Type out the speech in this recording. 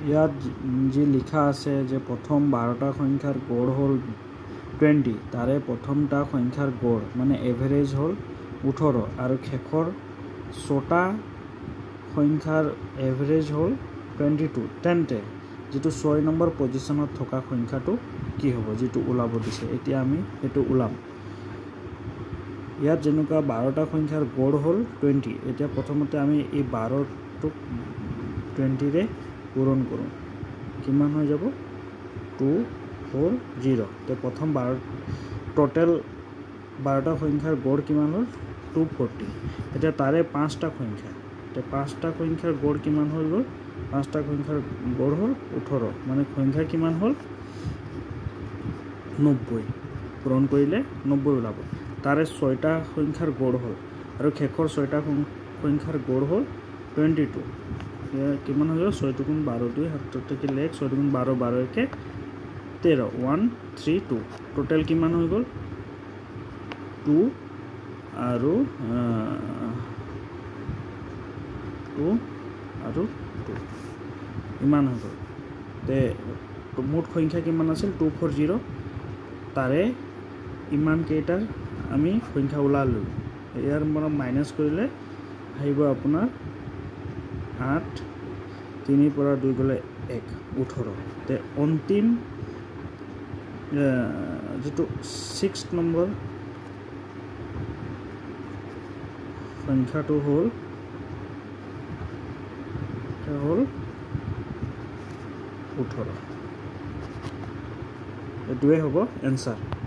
ইয়াত যি লিখা আছে যে প্ৰথম 12টা সংখ্যাৰ গড় হ'ল 20 তাৰে প্ৰথমটা সংখ্যাৰ গড় মানে এভাৰেজ হ'ল 18 আৰু শেষৰ 6টা সংখ্যাৰ এভাৰেজ হ'ল 22 তেন্তে যেটো 6 নম্বৰ পজিশনত থকা সংখ্যাটো কি হ'ব যেটো ওলাব দিছে এতিয়া আমি এটো ওলাম ইয়াত যেনেকা 12টা সংখ্যাৰ গড় হ'ল 20 এতিয়া প্ৰথমতে আমি এই 12 টোক 20 ৰে পূৰণ কৰো কিমান হৈ যাব 240 তে প্ৰথম 12 টোটাল 12টা সংখ্যাৰ গড় কিমান হ'ল 240 এতিয়া তাৰে 5টা সংখ্যা তে 5টা সংখ্যাৰ গড় কিমান হৈ গ'ল 5টা সংখ্যাৰ গড় হ'ল 18 মানে সংখ্যা কিমান হ'ল 90 পূৰণ কৰিলে 90 ওলাব তাৰে 6টা সংখ্যাৰ গড় হ'ল আৰু শেষৰ 6টা সংখ্যাৰ গড় হ'ল 22 কিমান হৈ গ'ল 6 গুণ 12 2 হাতত থাকিলে 6 গুণ 12 12 কে 13 132 টোটাল কিমান হৈ গ'ল 2 আৰু 2 ইমান হৈ গ'ল তে মুঠ সংখ্যা কিমান আছিল 240 তাৰে ইমান কেইটা আমি সংখ্যা ওলালো ইয়াৰ পৰা মাইনাস কৰিলে আহিব আপোনাৰ 8 3 পৰা 2 গলে 1 18 তে অন্তিম যেটো 6 নম্বৰ সংখ্যাটো হ'ল 18 এটোৱে হ'ব এনসাৰ